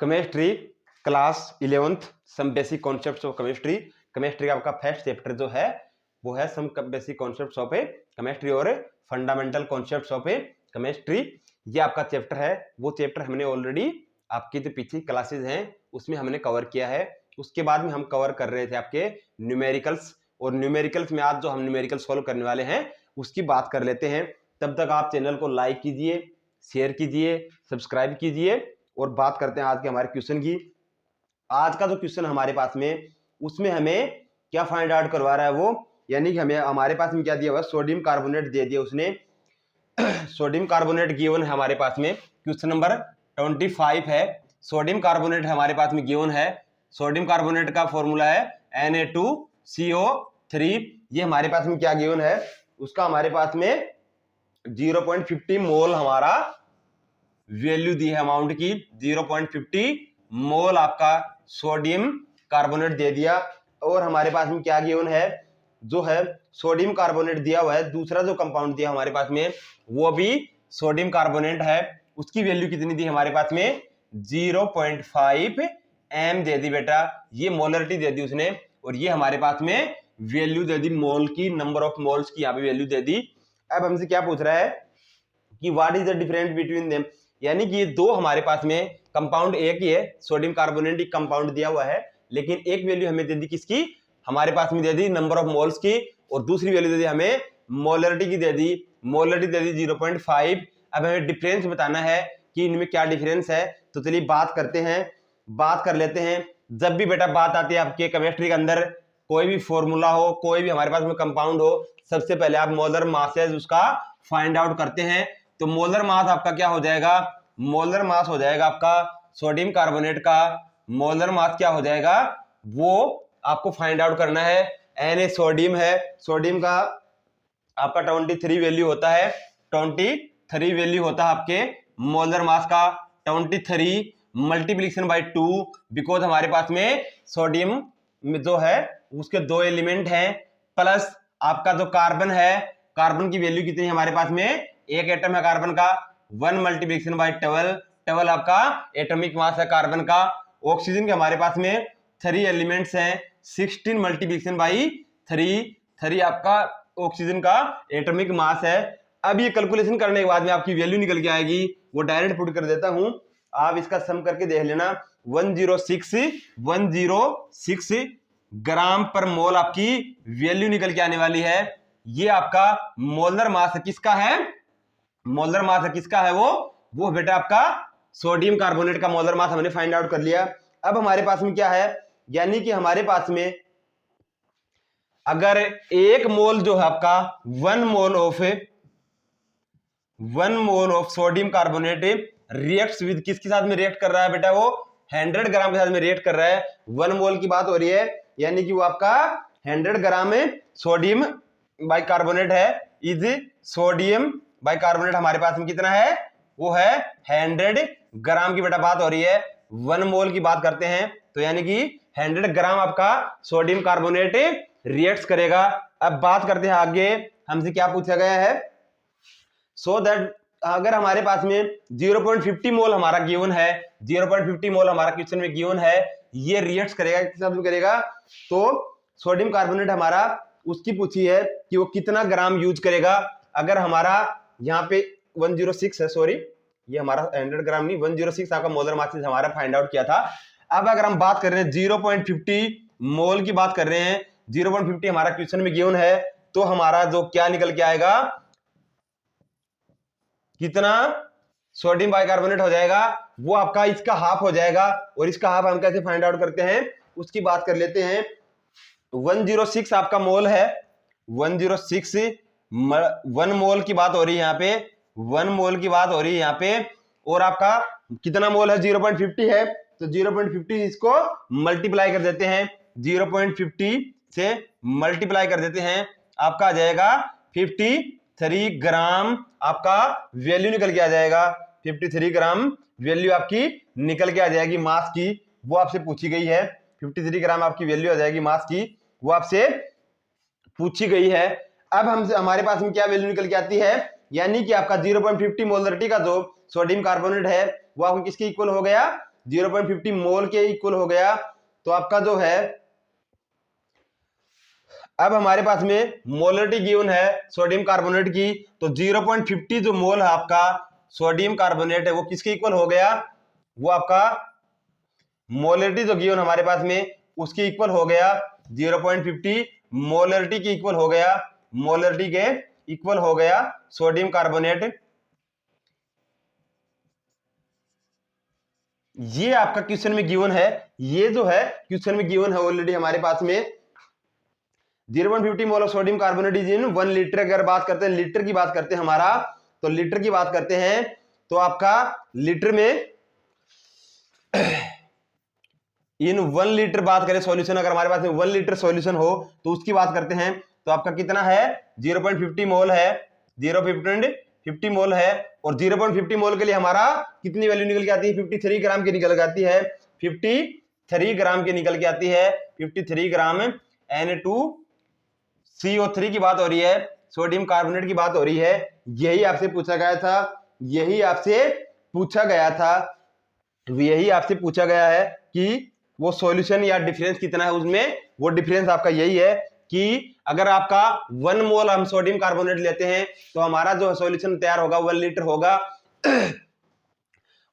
Chemistry class 11th some basic concepts of chemistry. Chemistry का आपका first chapter जो है वो है some basic concepts of a chemistry और fundamental concepts of a chemistry. ये आपका चैप्टर है, वो चैप्टर हमने ऑलरेडी आपकी जो पिछली क्लासेज हैं उसमें हमने कवर किया है। उसके बाद में हम कवर कर रहे थे आपके न्यूमेरिकल्स, और न्यूमेरिकल्स में आज जो हम न्यूमेरिकल सॉल्व करने वाले हैं उसकी बात कर लेते हैं। तब तक आप चैनल को लाइक कीजिए, शेयर कीजिए, सब्सक्राइब कीजिए और बात करते हैं आज के हमारे क्वेश्चन की। आज का जो क्वेश्चन हमारे पास में उसमें हमें क्या फाइंड आउट करवा रहा है वो, यानी कि हमें हमारे पास में क्या दिया हुआ है, सोडियम कार्बोनेट दे दिया उसने। सोडियम कार्बोनेट गिवन है हमारे पास में, क्वेश्चन नंबर 25 है। सोडियम कार्बोनेट हमारे पास में गिवन है। सोडियम कार्बोनेट का फॉर्मूला है Na2CO3। ये हमारे पास में क्या गिवन है, उसका हमारे पास में 0.50 मोल हमारा वैल्यू दी है अमाउंट की। 0.50 मोल आपका सोडियम कार्बोनेट दे दिया। और हमारे पास में क्या गिवन है, जो है सोडियम कार्बोनेट दिया हुआ है, दूसरा जो कंपाउंड दिया हमारे पास में वो भी सोडियम कार्बोनेट है। उसकी वैल्यू कितनी दी हमारे पास में, 0.5 m दे दी बेटा। ये मोलरिटी दे दी उसने, और ये हमारे पास में वैल्यू दे दी मोल की, नंबर ऑफ मोल्स की यहाँ पे वैल्यू दे दी। अब हमसे क्या पूछ रहा है कि what is the difference between them, यानी कि ये दो हमारे पास में कंपाउंड एक ही है, सोडियम कार्बोनेट एक कंपाउंड दिया हुआ है, लेकिन एक वैल्यू हमें दे दी किसकी, हमारे पास में दे दी नंबर ऑफ मोल्स की, और दूसरी वैल्यू दे दी हमें मोलरिटी की दे दी। मोलरिटी दे दी 0.5। अब हमें डिफरेंस बताना है कि इनमें क्या डिफरेंस है, तो चलिए बात करते हैं, बात कर लेते हैं। जब भी बेटा बात आती है आपके केमिस्ट्री के अंदर, कोई भी फॉर्मूला हो, कोई भी हमारे पास में कंपाउंड हो, सबसे पहले आप मोलर मासेज उसका फाइंड आउट करते हैं। तो मोलर मास आपका क्या हो जाएगा, मोलर मास हो जाएगा आपका सोडियम कार्बोनेट का मोलर मास क्या हो जाएगा, वो आपको फाइंड आउट करना है। Na सोडियम है, सोडियम का आपका 23 वैल्यू होता है, 23 वैल्यू होता है आपके मोलर मास का। 23 मल्टीप्लिकेशन बाय 2, बिकॉज हमारे पास में सोडियम में जो है उसके दो एलिमेंट हैं, प्लस आपका जो कार्बन है, कार्बन की वैल्यू कितनी है हमारे पास में, एक एटम है कार्बन का, 1 मल्टीप्लिकेशन बाय 12 आपका एटॉमिक मास है कार्बन का। ऑक्सीजन के हमारे पास में 3 एलिमेंट्स हैं, 16 मल्टीप्लिकेशन बाई 3 आपका ऑक्सीजन का एटॉमिक मास है। अब ये कैलकुलेशन करने के बाद में आपकी वैल्यू निकल के आएगी, वो डायरेक्ट पुट कर देता हूं, आप इसका सम करके देख लेना। 106 ग्राम पर मोल आपकी वैल्यू निकल के आने वाली है। ये आपका मोलर मास है, किसका है, मोलर मास है किसका है, वो बेटा आपका सोडियम कार्बोनेट का मोलर मास हमने फाइंड आउट कर लिया। अब हमारे पास में क्या है, यानी कि हमारे पास में अगर एक मोल जो है आपका 1 mole of sodium carbonate reacts with किसके साथ में रिएक्ट कर रहा है बेटा, वो 100 ग्राम के साथ में रिएक्ट कर रहा है। 1 मोल की बात हो रही है, यानी कि वो आपका 100 ग्राम सोडियम बाइकार्बोनेट है। इज सोडियम बाइकार्बोनेट हमारे पास में कितना है, वो है 100 ग्राम की बेटा बात हो रही है। 1 मोल की बात करते हैं तो यानी कि 100 ग्राम आपका सोडियम कार्बोनेट रिएक्ट करेगा। अब बात करते हैं आगे, हमसे क्या पूछा गया है, सो दैट अगर हमारे पास में 0.50 मोल हमारा गिवन है, 0.50 मोल हमारा क्वेश्चन में गिवन है, ये रिएक्ट करेगा, किस हिसाब से करेगा, तो सोडियम कार्बोनेट हमारा उसकी पूछी है कि वो कितना ग्राम यूज करेगा। अगर हमारा यहाँ पे 106 है, सॉरी ये हमारा 100 ग्राम नहीं, 106 आपका मोलर मास हमारा फाइंड आउट किया था। अब अगर हम बात कर रहे हैं 0.50 मोल की बात कर रहे हैं, 0.50 हमारा क्वेश्चन में गिवन है, तो हमारा जो क्या निकल के आएगा, कितना सोडियम बाइकार्बोनेट हो जाएगा, वो आपका इसका हाफ हो जाएगा। और इसका हाफ हम कैसे फाइंड आउट करते हैं उसकी बात कर लेते हैं। 106 आपका मोल है, 106 1 मोल की बात हो रही है यहाँ पे, 1 मोल की बात हो रही है यहाँ पे, और आपका कितना मोल है, 0.50 है, तो 0.50 इसको मल्टीप्लाई कर देते हैं, 0.50 से मल्टीप्लाई कर देते हैं, आपका आ जाएगा 53 ग्राम, आपका वैल्यू निकल के आ जाएगा, 53 ग्राम वैल्यू आपकी निकल के आ जाएगी मास की, वो आपसे पूछी गई है। 53 ग्राम आपकी वैल्यू आ जाएगी मास की, वो आपसे पूछी गई है। अब हमारे पास में क्या वैल्यू निकल के आती है, यानी कि आपका 0.50 मोलरिटी का जो सोडियम कार्बोनेट है वो आपको किसके इक्वल हो गया, 0.50 मोल के इक्वल हो गया। तो आपका जो है अब हमारे पास में मोलरिटी गिवन है सोडियम कार्बोनेट की, तो 0.50 जो मोल है आपका सोडियम कार्बोनेट है वो किसके इक्वल हो गया, वो आपका मोलरिटी जो गिवन हमारे पास में उसकी इक्वल हो गया 0.50 मोलरिटी की इक्वल हो गया, मोलरिटी के इक्वल हो गया सोडियम कार्बोनेट। ये आपका क्वेश्चन में गिवन है, ये जो है क्वेश्चन में गिवन है ऑलरेडी हमारे पास में 0.50 mole of sodium carbonate is in 1 litre. अगर बात करते हैं लीटर की बात करते हैं हमारा, तो लीटर की बात करते हैं तो आपका लीटर में इन 1 लीटर बात करें सॉल्यूशन, अगर हमारे पास में 1 लीटर सॉल्यूशन हो तो उसकी बात करते हैं तो आपका कितना है 0.50 मोल है, 0.50 मोल है। और 0.50 मोल के लिए हमारा कितनी वैल्यू निकल के आती है, 53 ग्राम की निकल के आती है, 53 ग्राम की निकल के आती है, 53 ग्राम Na2CO3 की बात हो रही है, सोडियम कार्बोनेट की बात हो रही है। यही आपसे पूछा गया था, यही आपसे पूछा गया था, यही आपसे पूछा गया है कि वो सॉल्यूशन या डिफरेंस कितना है उसमें, वो डिफरेंस आपका यही है कि अगर आपका 1 मोल हम सोडियम कार्बोनेट लेते हैं तो हमारा जो सॉल्यूशन तैयार होगा 1 लीटर होगा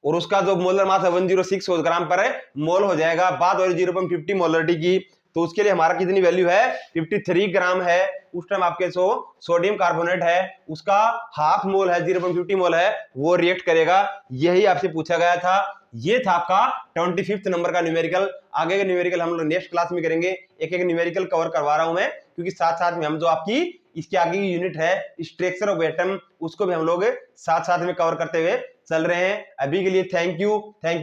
और उसका जो मोलर मास है 106 ग्राम पर मोल हो जाएगा। बात हो रही 0.50 मोलरिटी की, तो उसके लिए हमारा कितनी वैल्यू है 53 ग्राम है। उस टाइम आपके सोडियम कार्बोनेट है उसका हाफ मोल है 0.50 मोल है, वो रिएक्ट करेगा। यही आपसे पूछा गया था। ये था आपका 25th नंबर का न्यूमेरिकल। आगे के न्यूमेरिकल हम लोग नेक्स्ट क्लास में करेंगे, एक एक न्यूमेरिकल कवर करवा रहा हूं मैं, क्योंकि साथ साथ में हम जो आपकी इसके आगे की यूनिट है स्ट्रक्चर ऑफ एटम, उसको भी हम लोग साथ साथ में कवर करते हुए चल रहे हैं। अभी के लिए थैंक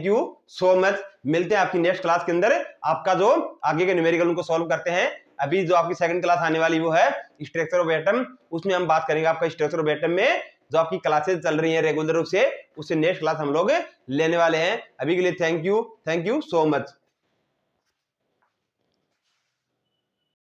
यू सो मच। मिलते हैं आपकी नेक्स्ट क्लास के अंदर, आपका जो आगे के न्यूमेरिकल उनको सॉल्व करते हैं। अभी जो आपकी सेकंड क्लास आने वाली वो है स्ट्रक्चर ऑफ एटम, उसमें हम बात करेंगे आपका स्ट्रक्चर ऑफ एटम में जो आपकी क्लासेस चल रही हैं रेगुलर रूप से, उससे नेक्स्ट क्लास हम लोग लेने वाले हैं। अभी के लिए थैंक यू सो मच।